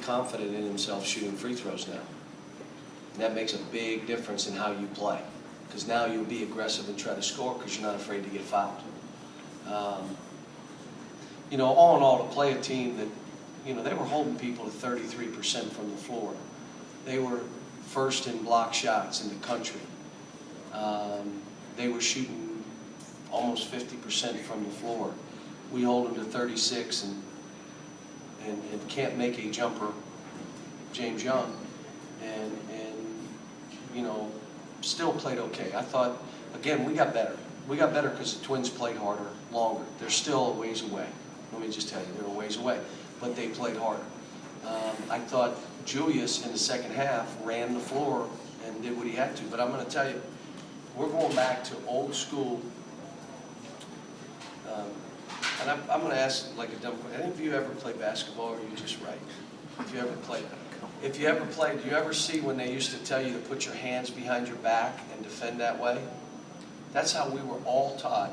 confident in himself shooting free throws now. And that makes a big difference in how you play. Because now you'll be aggressive and try to score because you're not afraid to get fouled. You know, all in all, to play a team that, you know, they were holding people to 33% from the floor. They were first in block shots in the country. They were shooting almost 50% from the floor. We hold them to 36 and can't make a jumper, James Young, and you know, still played okay. I thought, again, we got better. We got better because the Twins played harder, longer. They're still a ways away. Let me just tell you, they're a ways away, but they played harder. I thought Julius in the second half ran the floor and did what he had to, but I'm going to tell you, we're going back to old school. And I'm going to ask like a dumb question. Any of you ever play basketball, or are you just right? If you ever played, do you ever see when they used to tell you to put your hands behind your back and defend that way? That's how we were all taught.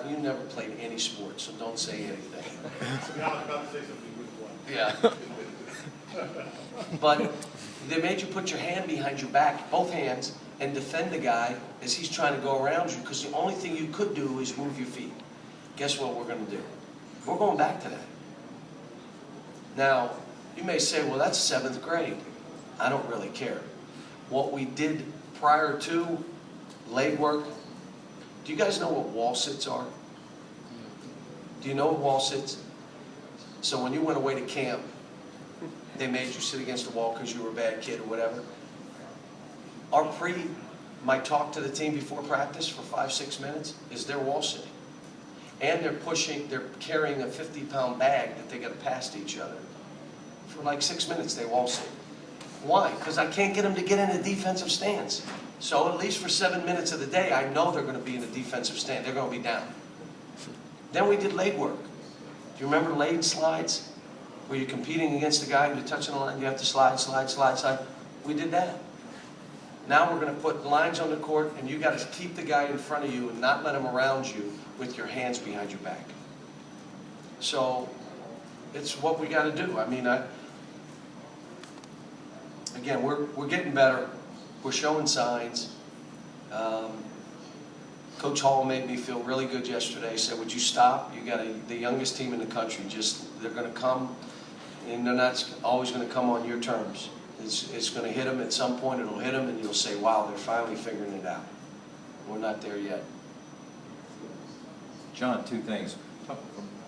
You never played any sport, so don't say anything. I was about to say something good. Yeah. But they made you put your hand behind your back, both hands, and defend the guy as he's trying to go around you, because the only thing you could do is move your feet. Guess what we're going to do? We're going back to that. Now, you may say, well, that's 7th grade. I don't really care. What we did prior to leg work, do you guys know what wall sits are? Do you know what wall sits? So when you went away to camp, they made you sit against the wall because you were a bad kid or whatever. My talk to the team before practice for 5-6 minutes is their wall sitting. And they're carrying a 50-pound bag that they got to pass to each other. For like 6 minutes, they wall sit. Why? Because I can't get them to get in a defensive stance. So at least for 7 minutes of the day, I know they're going to be in a defensive stance. They're going to be down. Then we did leg work. Do you remember leg slides? Where you're competing against the guy and you're touching the line, you have to slide, slide, slide, slide. We did that. Now we're going to put lines on the court, and you got to keep the guy in front of you and not let him around you with your hands behind your back. So it's what we got to do. I mean, again, we're getting better. We're showing signs. Coach Hall made me feel really good yesterday. He said, would you stop? You got the youngest team in the country. They're going to come, and they're not always going to come on your terms. It's going to hit them at some point. It'll hit them, and you'll say, wow, they're finally figuring it out. We're not there yet. John, two things.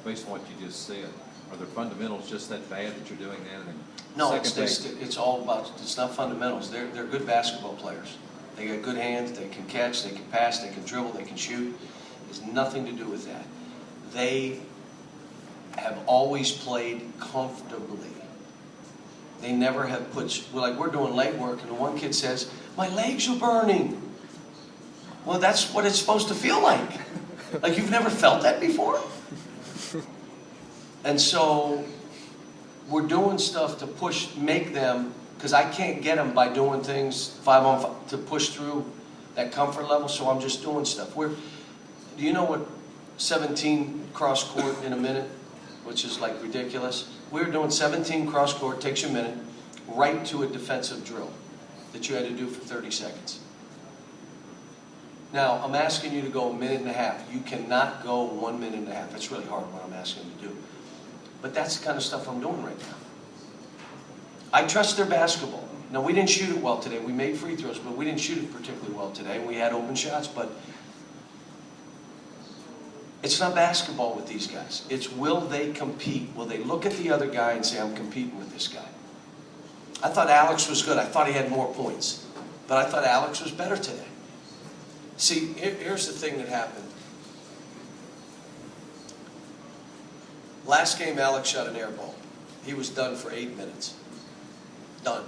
Based on what you just said, are the fundamentals just that bad that you're doing that? And no, it's all about, it's not fundamentals. They're good basketball players. They got good hands, they can catch, they can pass, they can dribble, they can shoot. It's nothing to do with that. They have always played comfortably. They never have we're doing leg work, and the one kid says, my legs are burning. Well, that's what it's supposed to feel like. Like you've never felt that before? And so we're doing stuff to make them, because I can't get them by doing things 5-on-5 to push through that comfort level, so I'm just doing stuff. Do you know what 17 cross court in a minute, which is like ridiculous? We were doing 17 cross court, takes you a minute, right to a defensive drill that you had to do for 30 seconds. Now, I'm asking you to go 1.5 minutes. You cannot go 1.5 minutes. That's really hard what I'm asking you to do. But that's the kind of stuff I'm doing right now. I trust their basketball. Now, we didn't shoot it well today. We made free throws, but we didn't shoot it particularly well today. We had open shots, but it's not basketball with these guys. It's will they compete? Will they look at the other guy and say, I'm competing with this guy? I thought Alex was good. I thought he had more points. But I thought Alex was better today. See, here's the thing that happened. Last game, Alex shot an air ball. He was done for 8 minutes. Done.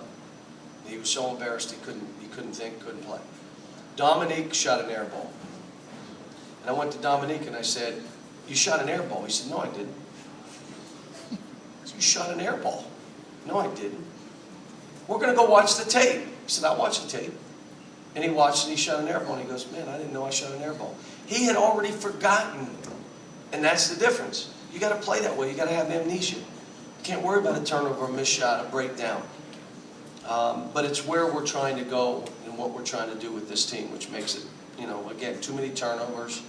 He was so embarrassed he couldn't think, couldn't play. Dominique shot an air ball. And I went to Dominique and I said, you shot an air ball. He said, no, I didn't. I said, you shot an air ball. No, I didn't. We're going to go watch the tape. He said, I'll watch the tape. And he watched and he shot an air ball. And he goes, man, I didn't know I shot an air ball. He had already forgotten. And that's the difference. You got to play that way. You got to have amnesia. Can't worry about a turnover, a missed shot, a breakdown. But it's where we're trying to go and what we're trying to do with this team, which makes it, again, too many turnovers.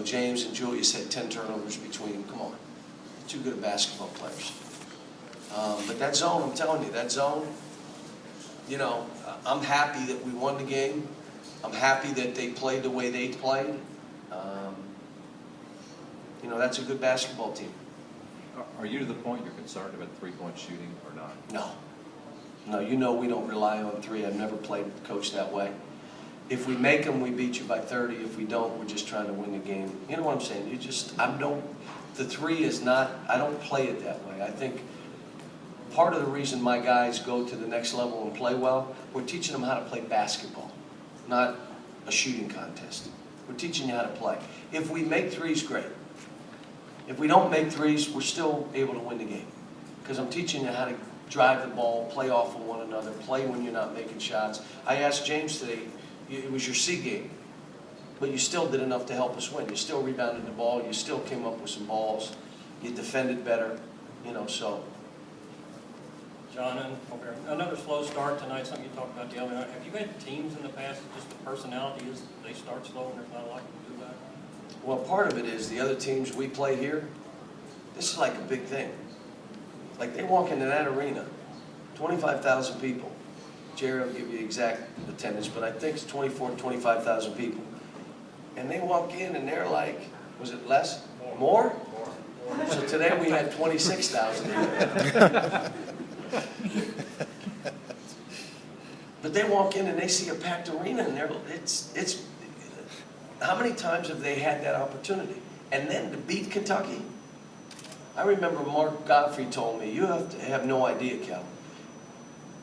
James and Julius had 10 turnovers between them. Come on. Too good of basketball players. But that zone, I'm telling you, that zone, I'm happy that we won the game. I'm happy that they played the way they played. That's a good basketball team. Are you to the point you're concerned about three-point shooting or not? No, we don't rely on three. I've never played coach that way. If we make them, we beat you by 30. If we don't, we're just trying to win the game. You know what I'm saying? The three is not, I don't play it that way. I think part of the reason my guys go to the next level and play well, we're teaching them how to play basketball, not a shooting contest. We're teaching you how to play. If we make threes, great. If we don't make threes, we're still able to win the game. Because I'm teaching you how to drive the ball, play off of one another, play when you're not making shots. I asked James today, it was your C game, but you still did enough to help us win. You still rebounded the ball. You still came up with some balls. You defended better, so. John, another slow start tonight, something you talked about the other night. Have you had teams in the past that just the personality is they start slow and there's not a lot to do about it? Well, part of it is the other teams we play here, this is like a big thing. Like they walk into that arena, 25,000 people. Jerry will give you exact attendance, but I think it's 24 to 25,000 people. And they walk in and they're like, was it less? More? So today we had 26,000 here. But they walk in and they see a packed arena and it's how many times have they had that opportunity? And then to beat Kentucky? I remember Mark Godfrey told me, you have no idea, Cal.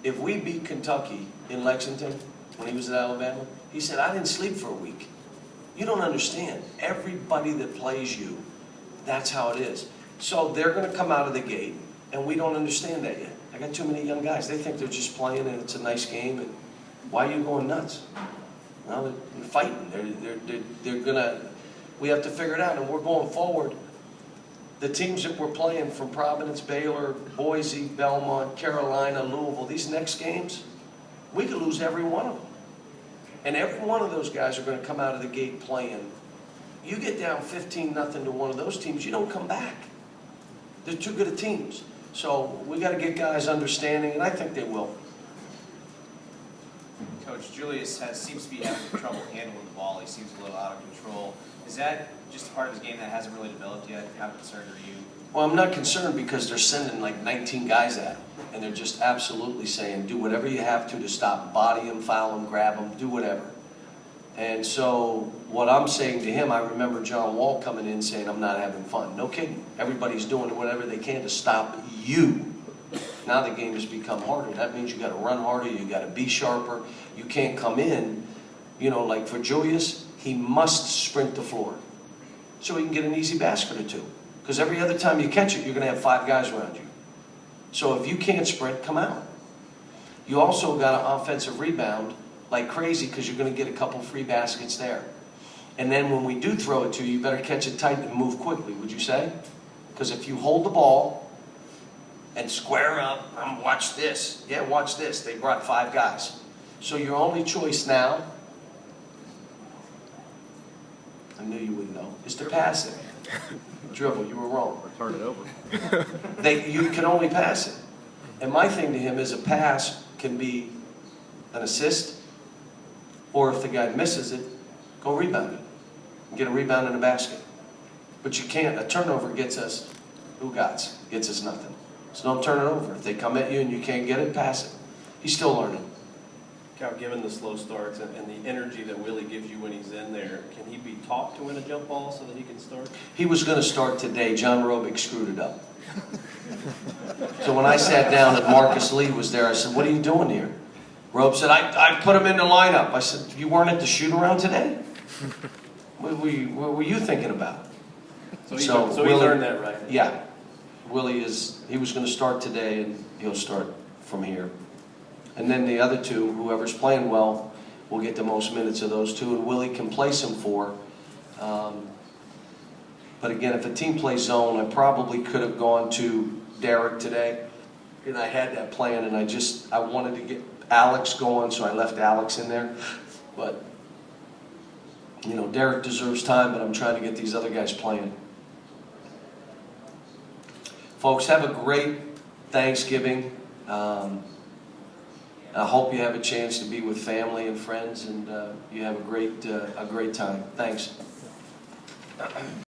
If we beat Kentucky in Lexington, when he was at Alabama, he said, I didn't sleep for a week. You don't understand. Everybody that plays you, that's how it is. So they're going to come out of the gate, and we don't understand that yet. I got too many young guys. They think they're just playing and it's a nice game, and why are you going nuts? Well, they're fighting. They're gonna. We have to figure it out, and we're going forward. The teams that we're playing from Providence, Baylor, Boise, Belmont, Carolina, Louisville, these next games, we could lose every one of them. And every one of those guys are going to come out of the gate playing. You get down 15-0 to one of those teams, you don't come back. They're too good of teams. So we got to get guys understanding, and I think they will. Coach, Julius seems to be having trouble handling the ball. He seems a little out of control. Is that just a part of his game that hasn't really developed yet? How concerned are you? Well, I'm not concerned because they're sending like 19 guys at him, and they're just absolutely saying, do whatever you have to stop, body him, foul him, grab him, do whatever. And so what I'm saying to him, I remember John Wall coming in saying, I'm not having fun. No kidding. Everybody's doing whatever they can to stop you. Now the game has become harder. That means you got to run harder, you got to be sharper. You can't come in, like for Julius, he must sprint the floor so he can get an easy basket or two. Because every other time you catch it, you're going to have 5 guys around you. So if you can't sprint, come out. You also got an offensive rebound like crazy because you're going to get a couple free baskets there. And then when we do throw it to you, you better catch it tight and move quickly, would you say? Because if you hold the ball and square up, watch this. Yeah, watch this. They brought 5 guys. So your only choice now, I knew you would know, is to pass it. Dribble, you were wrong. Or turn it over. You can only pass it. And my thing to him is a pass can be an assist, or if the guy misses it, go rebound it. Get a rebound in a basket. But you can't, a turnover gets us, gets us nothing. So don't turn it over. If they come at you and you can't get it, pass it. He's still learning. Cal, given the slow starts and the energy that Willie gives you when he's in there, can he be taught to win a jump ball so that he can start? He was going to start today. John Robick screwed it up. So when I sat down and Marcus Lee was there, I said, what are you doing here? Robe said, I put him in the lineup. I said, you weren't at the shoot-around today? What were you thinking about? So he learned that right. Yeah. Willie he was going to start today, and he'll start from here. And then the other 2, whoever's playing well, will get the most minutes of those 2, and Willie can place them 4. But again, if a team plays zone, I probably could have gone to Derek today, and I had that plan, and I wanted to get Alex going, so I left Alex in there. But, you know, Derek deserves time, but I'm trying to get these other guys playing. Folks, have a great Thanksgiving. I hope you have a chance to be with family and friends, and you have a great time. Thanks.